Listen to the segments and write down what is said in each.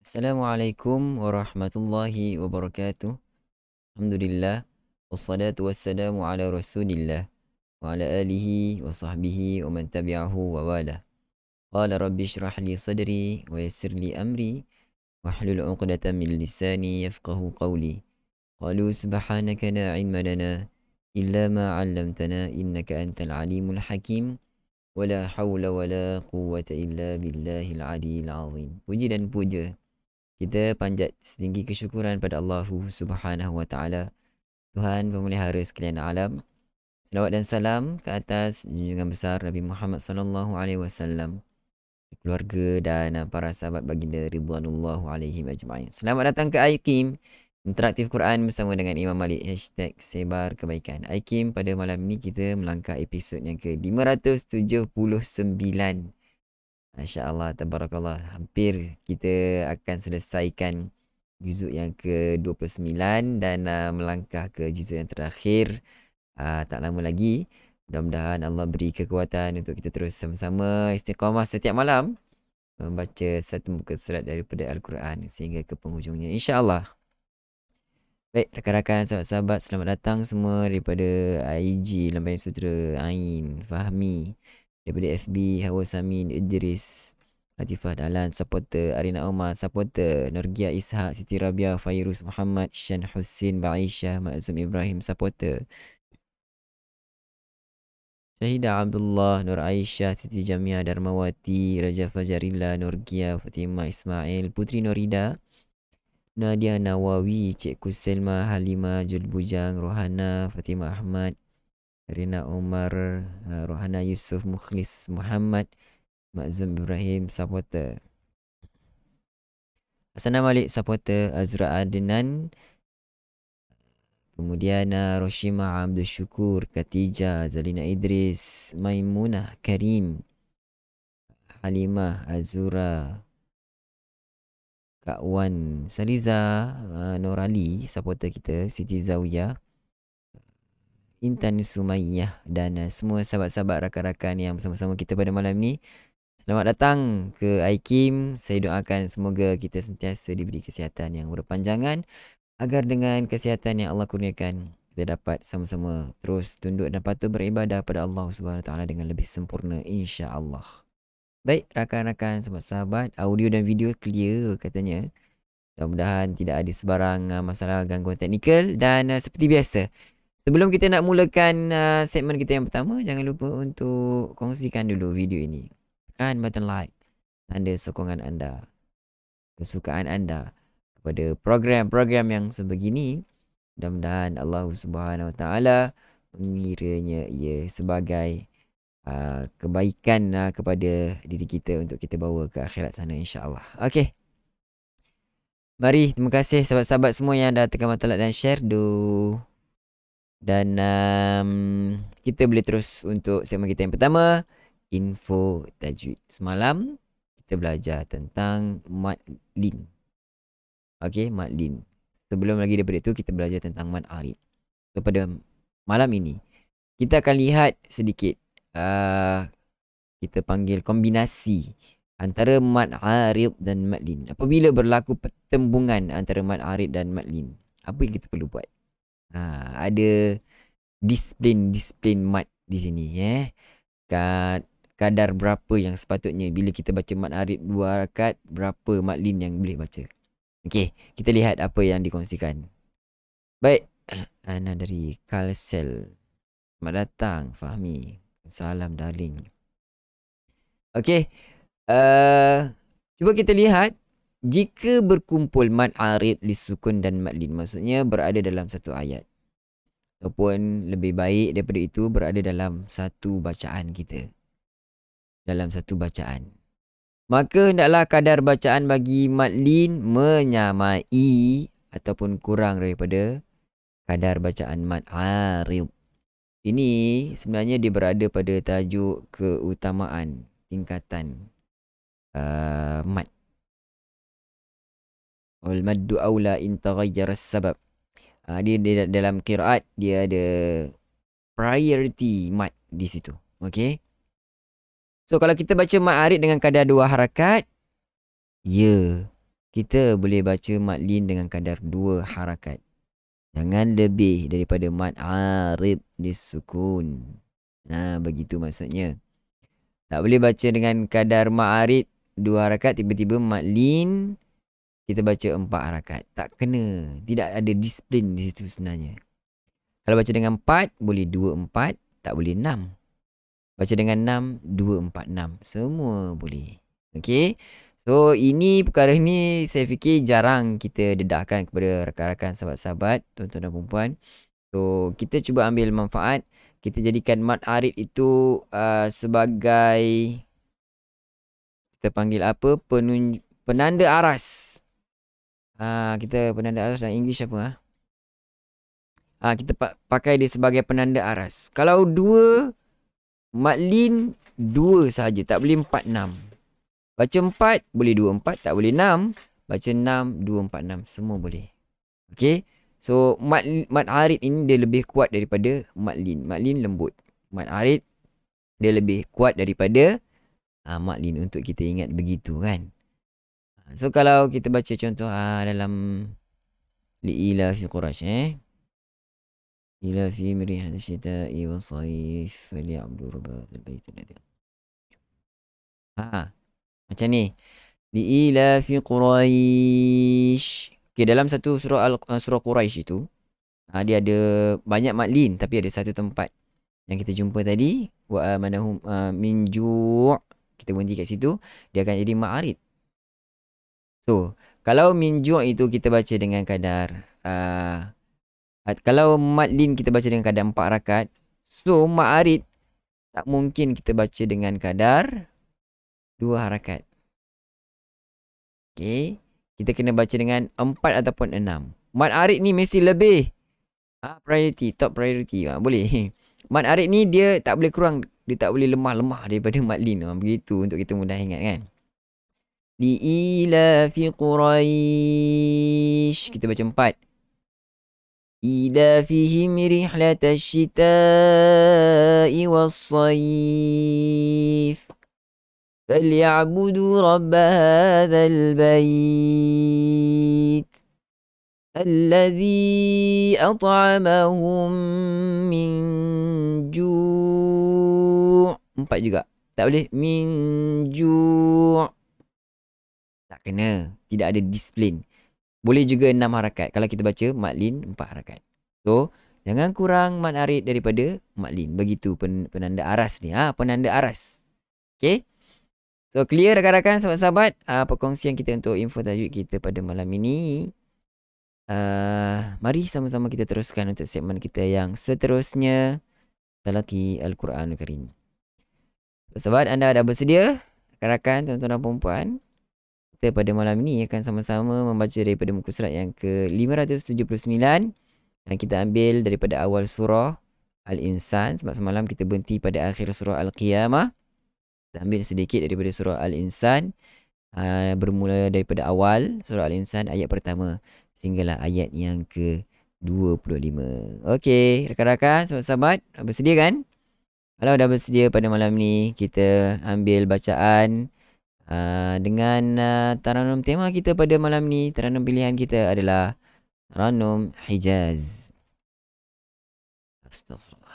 Assalamualaikum warahmatullahi wabarakatuh. Alhamdulillah. Wassalatu wassalamu ala rasulillah. Wa ala alihi wa sahbihi wa man tabi'ahu wa wala. Qala rabbi syrah li sadri wa yassir li amri. Wahlul uqdatan min lisani yafqahu qawli. Qalu subhanaka la ilma lana illa ma 'allamtana innaka antal alimul hakim. Wala hawla wala quwwata illa billahil aliyil azim. Puji dan puja kita panjat setinggi kesyukuran pada Allah Subhanahu wa taala, Tuhan pemelihara sekalian alam. Selawat dan salam ke atas junjungan besar Nabi Muhammad sallallahu alaihi wasallam, keluarga dan para sahabat baginda ridwanullahu alaihim ajma'in. Selamat datang ke IKIM Interaktif Quran bersama dengan Imam Malik #sebar kebaikan. IKIM pada malam ini kita melangkah episod yang ke-579. Masya Allah, tabarakallah. Hampir kita akan selesaikan juzuk yang ke-29 dan melangkah ke juzuk yang terakhir. Tak lama lagi. Mudah-mudahan Allah beri kekuatan untuk kita terus sama-sama istiqamah setiap malam membaca satu muka surat daripada Al-Quran sehingga ke penghujungnya, insya-Allah. Baik, rakan-rakan, sahabat-sahabat, selamat datang semua daripada IG, Lambayan Sutera, Ain, Fahmi, daripada FB, Hawa Samin, Idris, Latifah Dahlan, supporter, Arina Omar, supporter, Norgia Ishak, Siti Rabia, Fairuz Muhammad, Shan Hussein, Baisyah, Ma'zum Ibrahim, supporter, Syahidah Abdullah, Nur Aisyah, Siti Jamia, Darmawati, Raja Fajarilla, Norgia, Fatimah Ismail, Putri Norida, Nadia Nawawi, Cikgu Selma, Halimah, Jul Bujang, Rohana, Fatimah Ahmad, Rina Omar, Rohana Yusuf, Mukhlis Muhammad, Ma'zum Ibrahim, supporter, Hasanah Malik, supporter, Azra Adnan, kemudian Roshima Abdul Syukur, Katijah, Zalina Idris, Maimunah Karim, Halimah Azura, Kak Wan Saliza, Norali, supporter kita, Siti Zawiyah, Intan Sumayyah dan semua sahabat-sahabat rakan-rakan yang bersama-sama kita pada malam ni. Selamat datang ke IKIM. Saya doakan semoga kita sentiasa diberi kesihatan yang berpanjangan agar dengan kesihatan yang Allah kurniakan kita dapat sama-sama terus tunduk dan patuh beribadah pada Allah Subhanahu Wa Taala dengan lebih sempurna insya-Allah. Baik rakan-rakan, sahabat-sahabat, audio dan video clear katanya. Mudah-mudahan tidak ada sebarang masalah gangguan teknikal dan seperti biasa, sebelum kita nak mulakan segmen kita yang pertama, jangan lupa untuk kongsikan dulu video ini. Tekan button like, tanda sokongan anda, kesukaan anda kepada program-program yang sebegini. Mudah-mudahan Allah Subhanahu Wa Taala mengiranya ia sebagai kebaikan kepada diri kita untuk kita bawa ke akhirat sana insya-Allah. Okey. Mari, terima kasih sahabat-sahabat semua yang dah tekan button like dan share do. Dan kita boleh terus untuk segmen kita yang pertama, info tajwid. Semalam kita belajar tentang mad lin. Okey, mad lin. Sebelum lagi daripada itu kita belajar tentang mad arid. So, pada malam ini kita akan lihat sedikit kita panggil kombinasi antara mad arid dan mad lin. Apabila berlaku pertembungan antara mad arid dan mad lin, apa yang kita perlu buat? Ada disiplin mad di sini kadar berapa yang sepatutnya bila kita baca mad arid 2 harakat, berapa mad lin yang boleh baca. Okey, kita lihat apa yang dikongsikan. Baik, Ana dari Kalsel. Selamat datang Fahmi. Salam darling. Okey, cuba kita lihat jika berkumpul mad arid, lisukun dan mad lin, maksudnya berada dalam satu ayat ataupun lebih baik daripada itu berada dalam satu bacaan kita. Dalam satu bacaan, maka hendaklah kadar bacaan bagi mad lin menyamai ataupun kurang daripada kadar bacaan mad arid. Ini sebenarnya dia berada pada tajuk keutamaan tingkatan mad. Wal maddu aula in taghayyara as-sabab. Dia dalam qiraat dia ada priority mad di situ. Okey. So kalau kita baca mad arid dengan kadar 2 harakat, kita boleh baca mad lin dengan kadar 2 harakat. Jangan lebih daripada mad arid disukun. Begitu maksudnya. Tak boleh baca dengan kadar mad arid 2 harakat, tiba-tiba mad lin kita baca 4 harakat. Tak kena. Tidak ada disiplin di situ sebenarnya. Kalau baca dengan 4, boleh 2-4, tak boleh 6. Baca dengan 6, 2-4-6. Semua boleh. Okey. So, perkara ini saya fikir jarang kita dedahkan kepada rakan-rakan, sahabat-sahabat, tuan-tuan dan perempuan. So, kita cuba ambil manfaat. Kita jadikan mad arid itu sebagai, kita panggil apa? Penanda aras. Kita penanda aras dalam English apa? Kita pakai dia sebagai penanda aras. Kalau 2 mad lin 2 sahaja, tak boleh 4-6. Baca 4 boleh 2-4, tak boleh 6. Baca 6 2-4-6 semua boleh. Okey. So mad arid ini dia lebih kuat daripada mad lin. Mad lin lembut. Mad arid dia lebih kuat daripada mad lin, untuk kita ingat begitu kan. So kalau kita baca contoh dalam li'ila fi Quraisy ila fi mirihat syita'i wa sayf falyabudu rabbil bait alladhi. Macam ni. Li'ila fi Quraisy. Okey, dalam satu surah Quraisy itu dia ada banyak mad lin, tapi ada satu tempat yang kita jumpa tadi, wa amanahum min ju'. Kita berhenti kat situ, dia akan jadi mad arid. So, kalau min ju' itu kita baca dengan kadar kalau mad lin kita baca dengan kadar 4 harakat, so mad arid tak mungkin kita baca dengan kadar 2 harakat. Okey, kita kena baca dengan 4 ataupun 6. Mad arid ni mesti lebih priority, top priority. Boleh. Mad arid ni dia tak boleh kurang, dia tak boleh lemah daripada mad lin. Begitu untuk kita mudah ingat kan. Li'ila fi Quraisy. Kita baca 4. إيلافهم رحلة الشتاء والصيف فليعبدوا رب هذا البيت الذي أطعمهم من ju'. 4 juga. Tak boleh. Min ju'. Tak kena. Tidak ada disiplin. Boleh juga 6 harakat. Kalau kita baca mad lin 4 harakat. So, jangan kurang mad arid daripada mad lin. Begitu penanda aras ni. Penanda aras. Okay. So, clear rakan-rakan, sahabat-sahabat. Perkongsian kita untuk info tajwid kita pada malam ini. Mari sama-sama kita teruskan untuk segmen kita yang seterusnya. Talaqi Al-Quran Al-Karim. Sahabat, anda dah bersedia? Rakan-rakan, tuan-tuan dan puan-puan. Kita pada malam ini akan sama-sama membaca daripada muka surat yang ke-579. Dan kita ambil daripada awal surah Al-Insan. Sebab semalam kita berhenti pada akhir surah Al-Qiyamah. Kita ambil sedikit daripada surah Al-Insan. Bermula daripada awal surah Al-Insan ayat pertama. Sehinggalah ayat yang ke-25. Okey, rakan-rakan, sahabat-sahabat, bersedia kan? Kalau dah bersedia pada malam ni, kita ambil bacaan dengan taranum tema kita pada malam ni. Taranum pilihan kita adalah Taranum Hijaz. Astaghfirullah.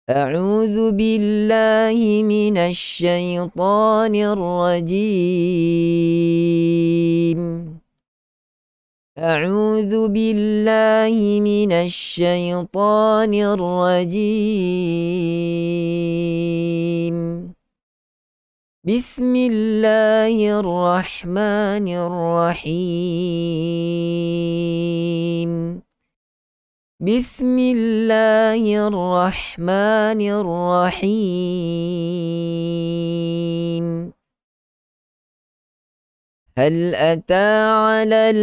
أعوذ بالله من الشيطان الرجيم أعوذ بالله من الشيطان الرجيم بسم الله الرحمن الرحيم بسم الله الرحمن الرحيم هل أتى على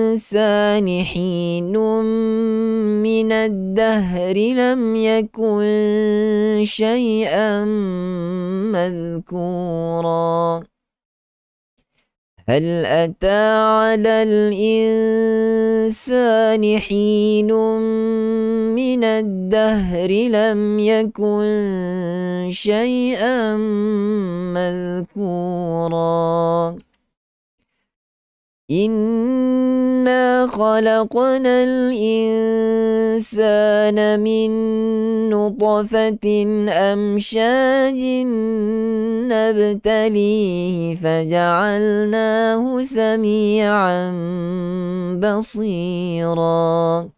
الإنسان حين من الدهر لم يكن شيئا مذكورا هل أتى على الإنسان حين من الدهر لم يكن شيئا مذكورا إنا خلقنا الإنسان من نطفة أمشاج نبتليه فجعلناه سميعا بصيرا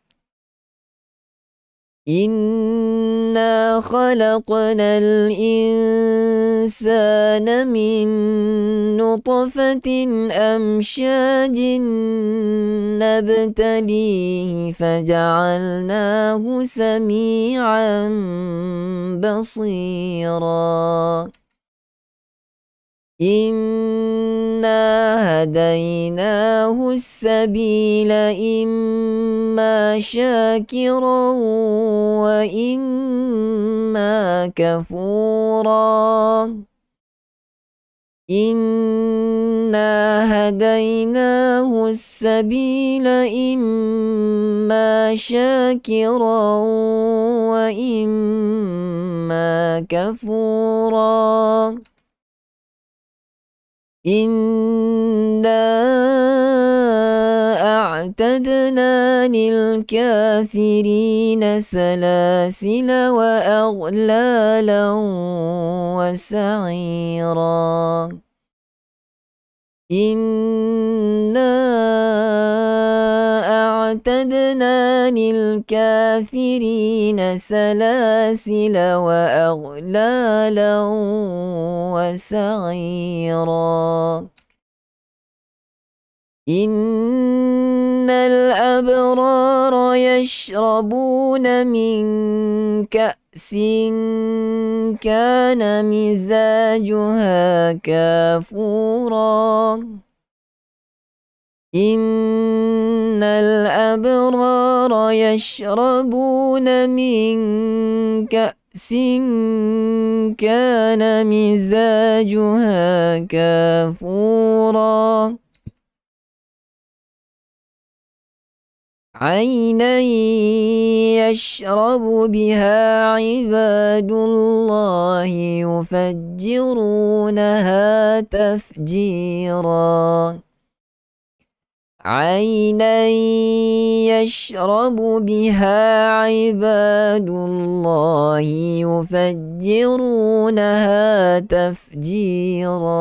إنا خلقنا الإنسان من نطفة أمشاج نبتليه فجعلناه سميعا بصيرا إنا هديناه السبيل إما شاكرا وإما كفورا إنا هديناه السبيل إما شاكرا وإما كفورا إنا أعتدنا للكافرين سلاسل وأغلالا وسعيرا إنا أعتدنا للكافرين سلاسل وأغلالا وسعيرا إن الأبرار يشربون من كأس كان مزاجها كافورا إن الأبرار يشربون من كأس كان مزاجها كافورا عينا يشرب بها عباد الله يفجرونها تفجيرا عينا يشرب بها عباد الله يفجرونها تفجيرا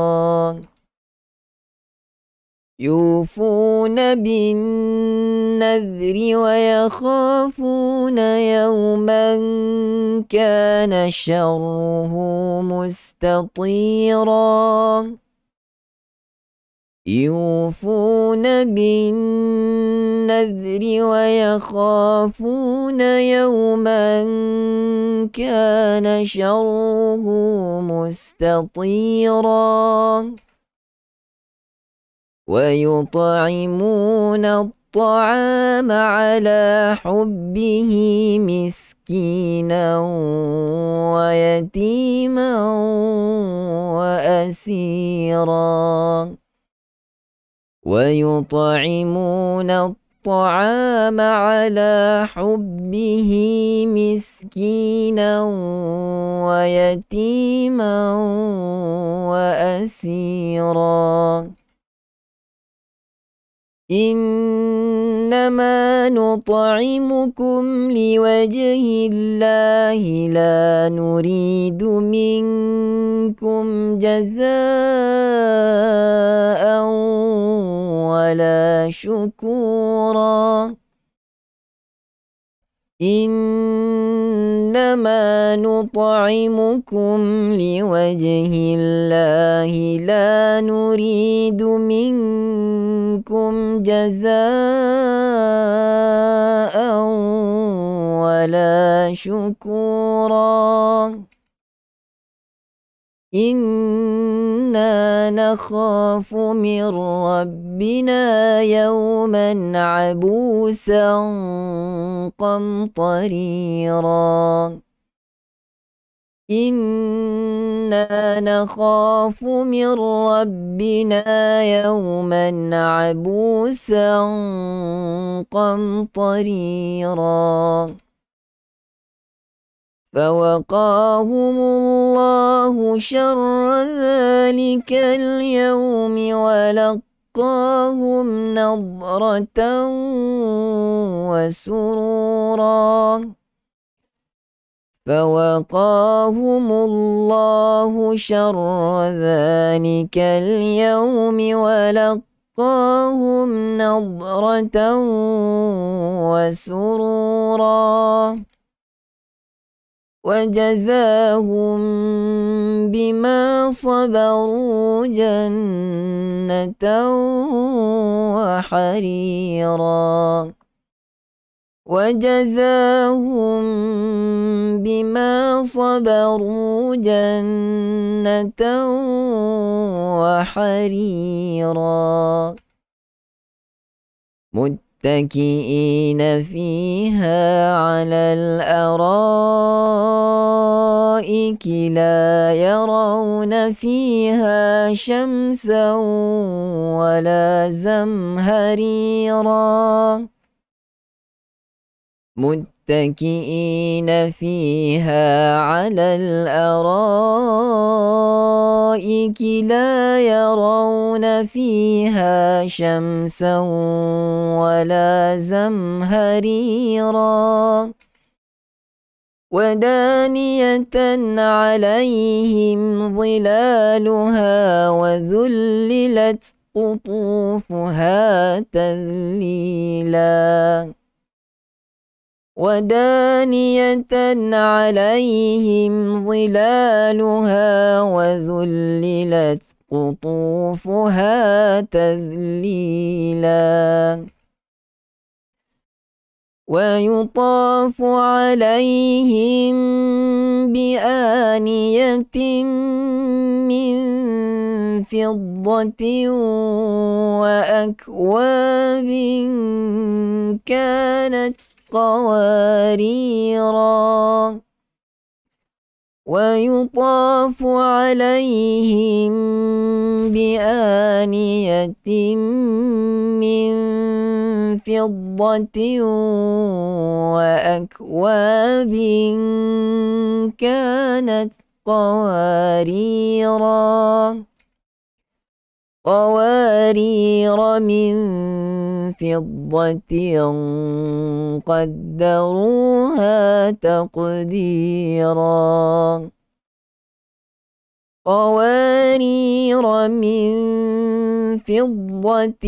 يوفون بالنذر ويخافون يوما كان شره مستطيرا يوفون بالنذر ويخافون يوما كان شره مستطيرا ويطعمون الطعام على حبه مسكينا ويتيما وأسيرا ويطعمون الطعام على حبه مسكينا ويتيما وأسيرا إنما نطعمكم لوجه الله لا نريد منكم جزاء ولا شكورا إنما نطعمكم لوجه الله لا نريد منكم جزاء ولا شكورا إنا نخاف من ربنا يوما عبوسا قمطريرا إنا نخاف من ربنا يوما عبوسا قمطريرا فوقاهم الله شر ذلك اليوم ولقاهم نضرة وسرورا فوقاهم الله شر ذلك اليوم ولقاهم نضرة وسرورا وجزاهم بما صبروا جنة وحريرا وجزاهم بما صبروا جنة وحريرا متكئين فيها على الأرائك لا يرون فيها شمسا ولا زمهريرا متكئين فيها على الأرائك لا يرون فيها شمسا ولا زمهريرا ودانية عليهم ظلالها وذللت قطوفها تذليلا ودانية عليهم ظلالها وذللت قطوفها تذليلا ويطاف عليهم بآنية من فضة وأكواب كانت قواريرا ويطاف عليهم بآنية من فضة وأكواب كانت قوارير من فضة قدروها تقديرا قوارير من فضة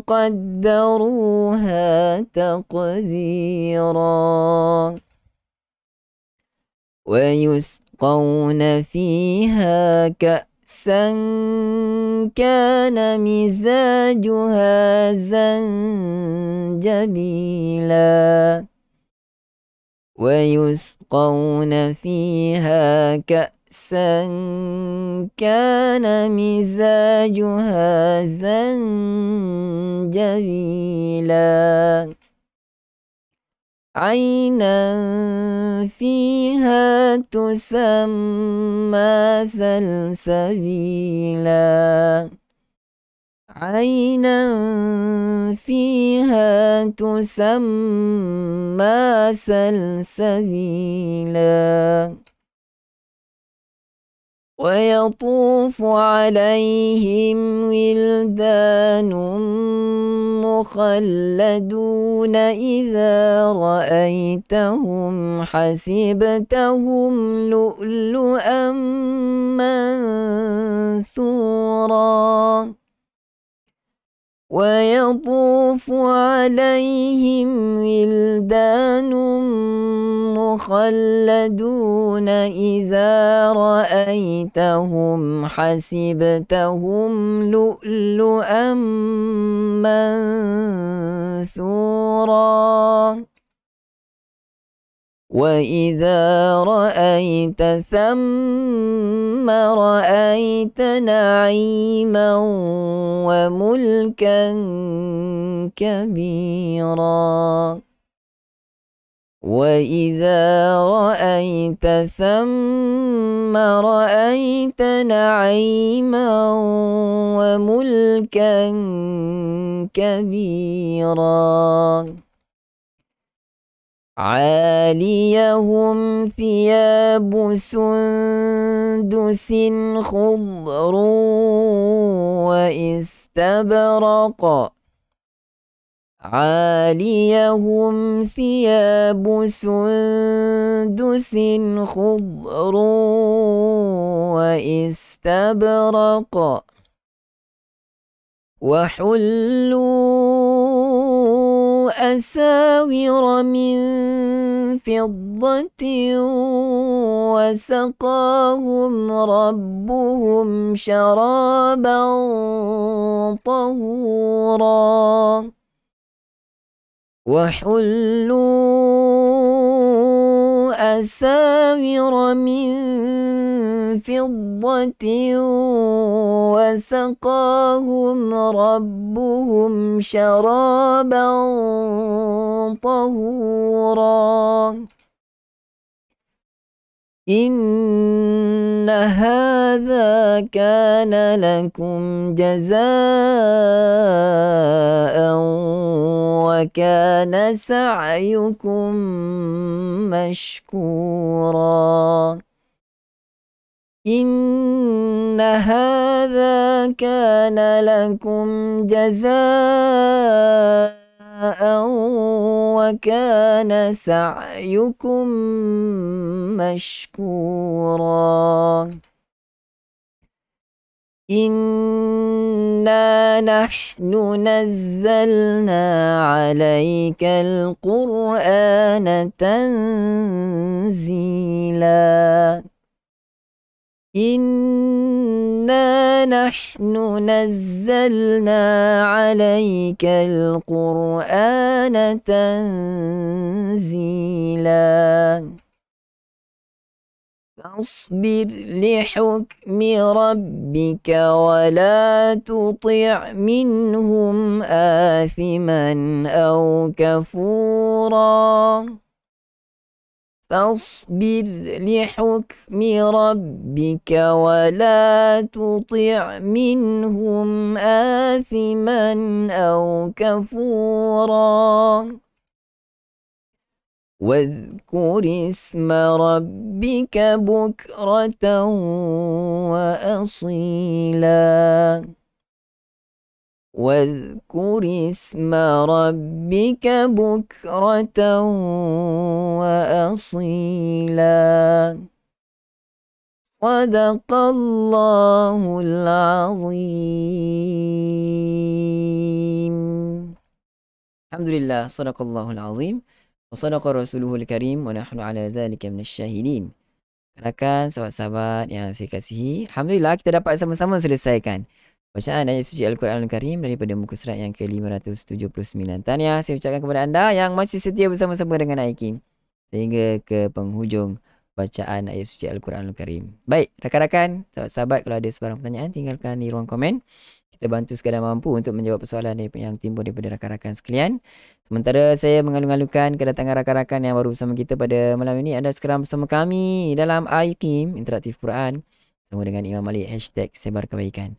قدروها تقديرا ويسقون فيها كأسا كان مزاجها زنجبيلا ويسقون فيها كأسا كان مزاجها زنجبيلا عينا فيها تسمى سلسبيلا عينا فيها تسمى سلسبيلا ويطوف عليهم ولدان مخلدون إذا رأيتهم حسبتهم لؤلؤا منثورا ويطوف عليهم ولدان مخلدون إذا رأيتهم حسبتهم لؤلؤا منثورا وإذا رأيت ثم رأيت نعيما وملكا كبيرا وإذا رأيت ثم رأيت نعيما وملكا كبيرا عاليهم ثياب سندس خضر واستبرق عاليهم ثياب سندس خضر واستبرق وحلوا أساور من فضة وسقاهم ربهم شرابا طهورا وحلوا أساور من فضة وسقاهم ربهم شرابا طهورا إن هذا كان لكم جزاء وكان سعيكم مشكورا إن هذا كان لكم جزاء وكان سعيكم مشكورا إنا نحن نزلنا عليك القرآن تنزيلا إنا نحن نزلنا عليك القرآن تنزيلا فاصبر لحكم ربك ولا تطع منهم آثما أو كفورا فاصبر لحكم ربك ولا تطع منهم آثما أو كفورا واذكر اسم ربك بكرة وأصيلا واذكر اسم ربك بكرة وأصيلا صدق الله العظيم. الحمد لله صدق الله العظيم وصدق rasuluhul karim wa nahnu ala dhalika minasyahidin. Rakan sahabat-sahabat yang saya kasihi, alhamdulillah kita dapat sama-sama selesaikan bacaan ayat suci Al-Quranul Karim daripada muka surat yang ke-579. Tahniah saya ucapkan kepada anda yang masih setia bersama-sama dengan Aikim sehingga ke penghujung bacaan ayat suci Al-Quranul Karim. Baik, rakan-rakan, sahabat-sahabat, kalau ada sebarang pertanyaan tinggalkan di ruang komen. Kita bantu sekadar mampu untuk menjawab persoalan yang timbul daripada rakan-rakan sekalian. Sementara saya mengalu-alukan kedatangan rakan-rakan yang baru bersama kita pada malam ini. Anda sekarang bersama kami dalam Aikim Interaktif Quran bersama dengan Imam Malik #Sebar Kebaikan.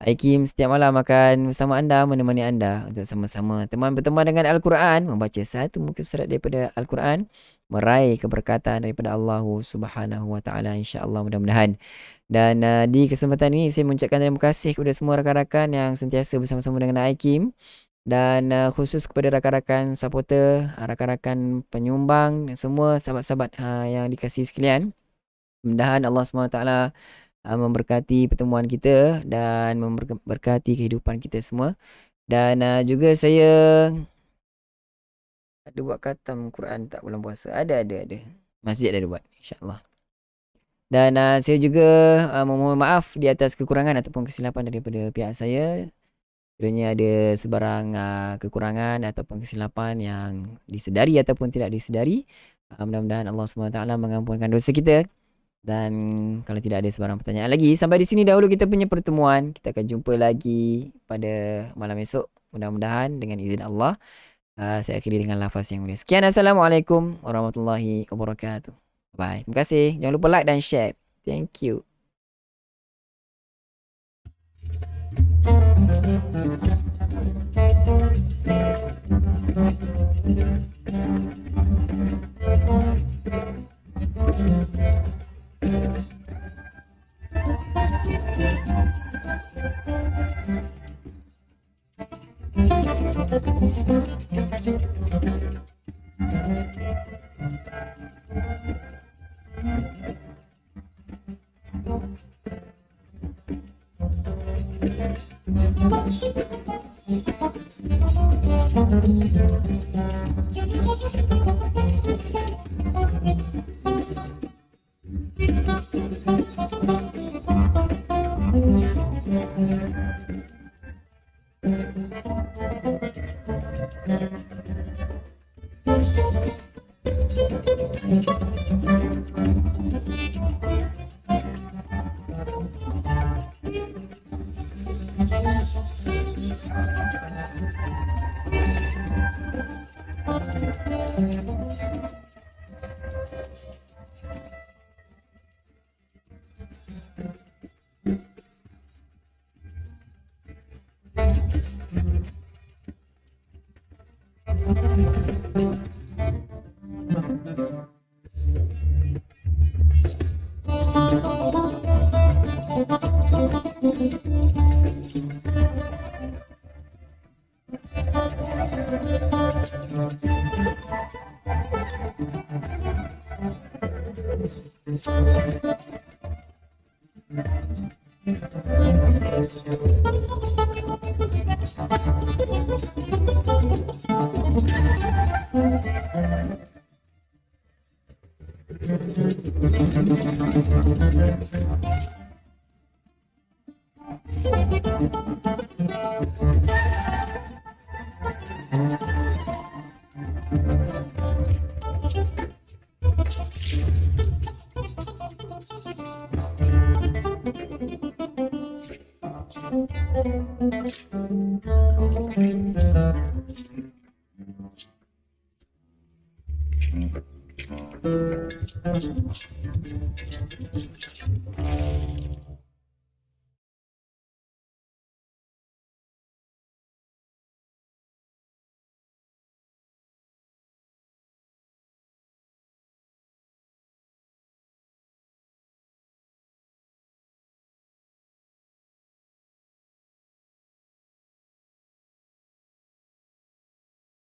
Aikim setiap malam akan bersama anda, menemani anda untuk sama-sama teman berteman dengan Al-Quran, membaca satu muka surat daripada Al-Quran, meraih keberkatan daripada Allah Subhanahu Wa Taala, insya-Allah, mudah-mudahan. Dan di kesempatan ini saya mengucapkan terima kasih kepada semua rakan-rakan yang sentiasa bersama-sama dengan Aikim, dan khusus kepada rakan-rakan supporter, rakan-rakan penyumbang dan semua sahabat-sahabat yang dikasihi sekalian. Mudah-mudahan Allah SWT memberkati pertemuan kita dan memberkati kehidupan kita semua. Dan juga saya ada buat khatam Quran tak bulan puasa. Ada. Masjid ada buat, insya-Allah. Dan saya juga memohon maaf di atas kekurangan ataupun kesilapan daripada pihak saya. Kiranya ada sebarang kekurangan ataupun kesilapan yang disedari ataupun tidak disedari. Mudah-mudahan Allah SWT mengampunkan dosa kita. Dan kalau tidak ada sebarang pertanyaan lagi, sampai di sini dahulu kita punya pertemuan. Kita akan jumpa lagi pada malam esok, mudah-mudahan dengan izin Allah. Saya akhiri dengan lafaz yang mulia. Sekian, Assalamualaikum warahmatullahi wabarakatuh. Bye. Terima kasih. Jangan lupa like dan share. Thank you. Thank you.